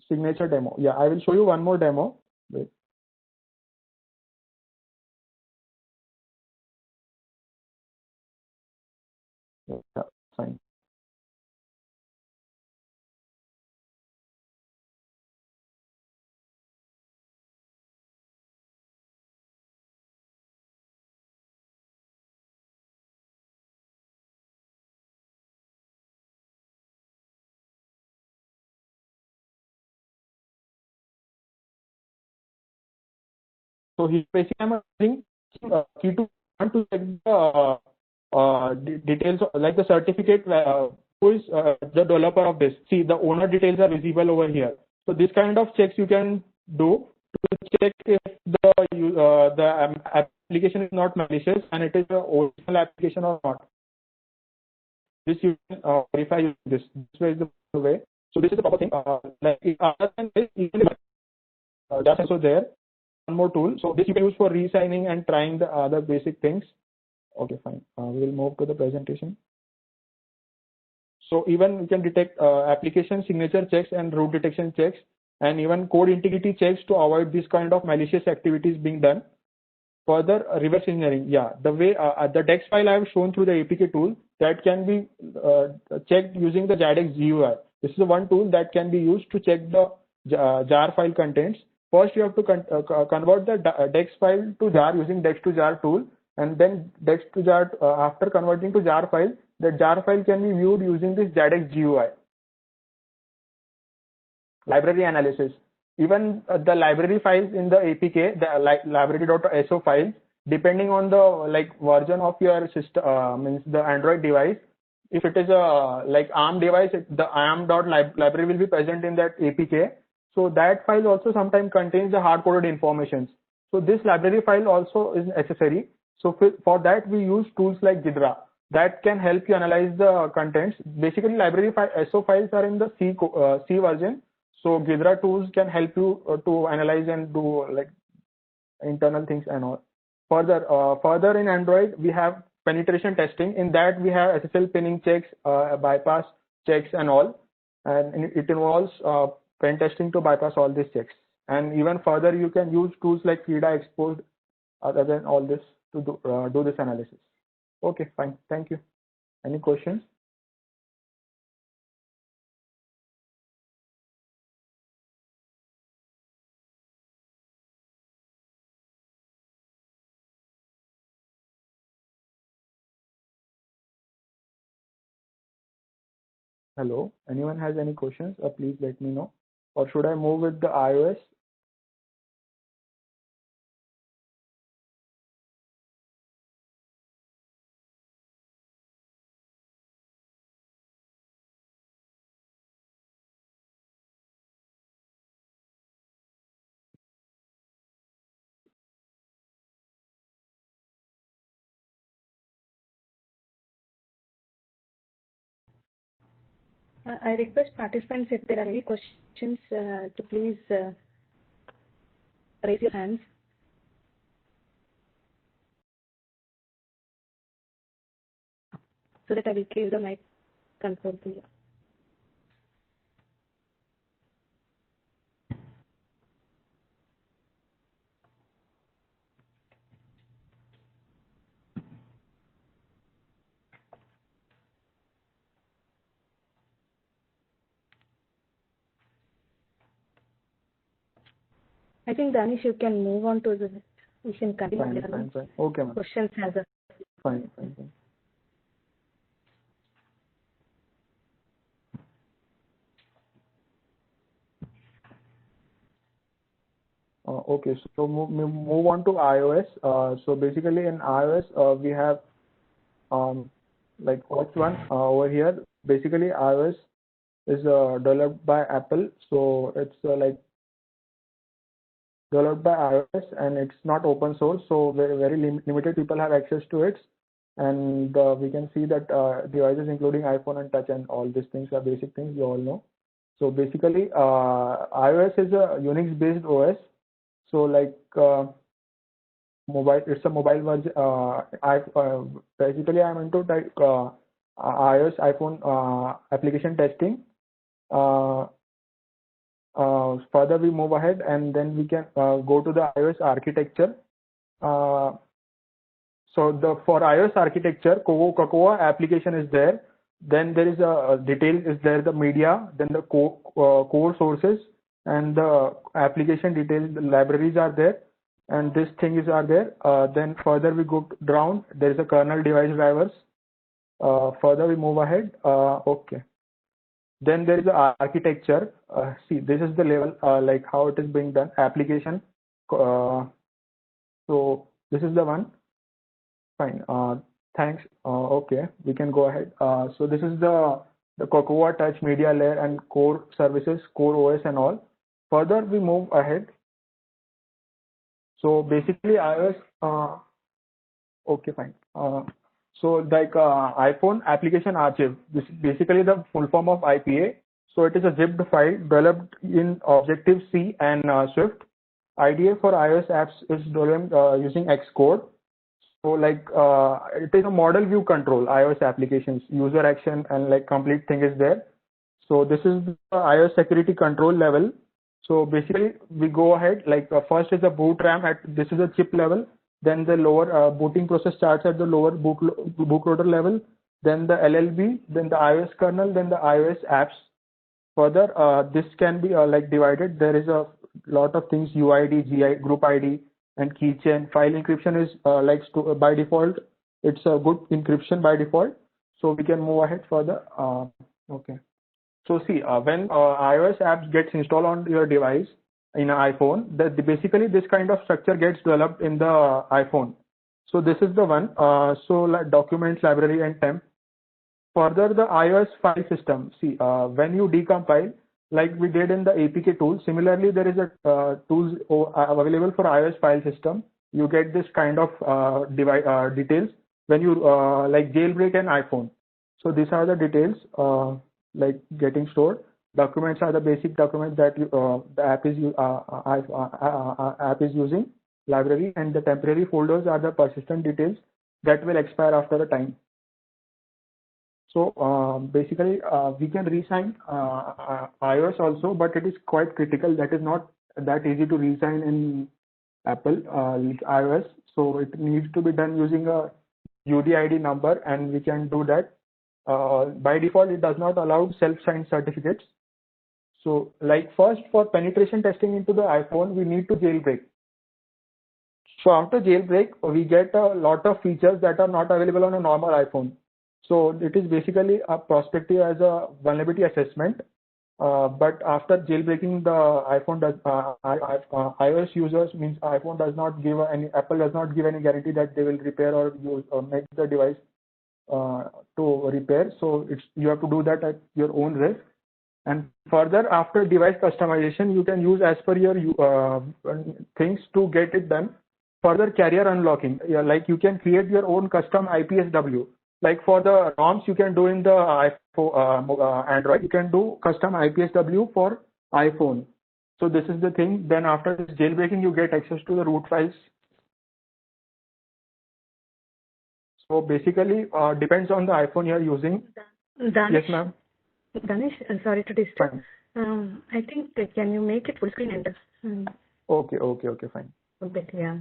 signature demo. Yeah, I will show you one more demo. Wait. Yeah, fine. So here basically I'm using key to check the details like the certificate who is the developer of this. See, the owner details are visible over here. So this kind of checks you can do to check if the application is not malicious and it is an original application or not. This you can verify this. This way is the way. So this is the proper thing. Like other than this, that's also there. One more tool. So this you can use for re-signing and trying the other basic things. Okay, fine. We will move to the presentation. So even we can detect application signature checks and root detection checks, and even code integrity checks to avoid this kind of malicious activities being done. Further, reverse engineering. Yeah, the way the DEX file I have shown through the APK tool that can be checked using the JADEX GUI. This is the one tool that can be used to check the jar file contents. First, you have to convert the DEX file to jar using DEX to jar tool, and then DEX to jar. After converting to jar file, the jar file can be viewed using this JADEX GUI. Library analysis. Even the library files in the APK, the library.so files, depending on the version of your system, means the Android device. If it is a ARM device, the ARM.library will be present in that APK. So that file also sometimes contains the hard-coded information. So this library file also is necessary. So for that we use tools like Ghidra that can help you analyze the contents. Basically, library SO files are in the C version. So Ghidra tools can help you to analyze and do internal things and all. Further in Android, we have penetration testing. In that, we have SSL pinning checks, bypass checks and all. And it involves pen testing to bypass all these checks. And even further, you can use tools like FIDA Exposed other than all this to do this analysis. Okay, fine. Thank you. Any questions? Hello, anyone has any questions? Please let me know. Or should I move with the iOS? I request participants, if there are any questions, to please raise your hands. So that I will give the mic control to you. I think, Danish, you can move on to the, you can continue. Fine. Okay, ma'am. Questions as a. Fine. Okay, so move on to iOS. So basically in iOS, we have first one over here. Basically, iOS is developed by Apple, so it's developed by iOS and it's not open source, so very limited people have access to it. And we can see that devices including iPhone and touch and all these things are basic things you all know. So basically, iOS is a Unix based OS. So mobile, it's a mobile version. Basically I'm into iOS iPhone application testing. further we move ahead, and then we can go to the iOS architecture. So for iOS architecture, Cocoa application is there. Then there is a detail is there, the media, then the core sources, and the application details, the libraries are there, and these things are there. Then further we go down, there is a kernel device drivers. Further we move ahead. Okay. Then there is a architecture. See, this is the level, like how it is being done. Application. So this is the one. Fine. Thanks. Okay, we can go ahead. So this is the Cocoa Touch media layer and core services, core OS and all. Further we move ahead. So basically iOS. Okay, fine. So like iPhone application archive. This is basically the full form of IPA. So it is a zipped file developed in Objective-C and Swift. IDE for iOS apps is developed using Xcode. So like it is a model view control iOS applications, user action and like complete thing is there. So this is the iOS security control level. So basically we go ahead, like first is the boot RAM this is a chip level. Then the lower booting process starts at the lower bootloader level. Then the LLB, then the iOS kernel, then the iOS apps. Further, this can be like divided. There is a lot of things: UID, GI, group ID, and keychain. File encryption is by default. It's a good encryption by default. So we can move ahead further. Okay. So see, when iOS apps gets installed on your device in an iPhone, basically this kind of structure gets developed in the iPhone. So this is the one. So like documents, library, and temp. Further, the iOS file system. See, when you decompile, like we did in the APK tool, similarly there is a tools available for iOS file system. You get this kind of details when you like jailbreak an iPhone. So these are the details like getting stored. Documents are the basic documents that the app is using. Library and the temporary folders are the persistent details that will expire after the time. So basically, we can resign iOS also, but it is quite critical. That is not that easy to resign in Apple iOS. So it needs to be done using a UDID number, and we can do that. By default, it does not allow self-signed certificates. So like first, for penetration testing into the iPhone, we need to jailbreak. So after jailbreak, we get a lot of features that are not available on a normal iPhone. So it is basically a prospective as a vulnerability assessment. But after jailbreaking the iPhone, iOS users means iPhone does not give Apple does not give any guarantee that they will repair or use or make the device to repair. So you have to do that at your own risk. And further, after device customization, you can use as per your things to get it done. Further, carrier unlocking, like you can create your own custom IPSW. Like for the ROMs, you can do in the iPhone, Android, you can do custom IPSW for iPhone. So this is the thing. Then after this jailbreaking, you get access to the root files. So basically, depends on the iPhone you are using. Danish, Yes, ma'am. Danish, sorry to disturb. I think can you make it full screen enter? Okay, fine. A bit, yeah.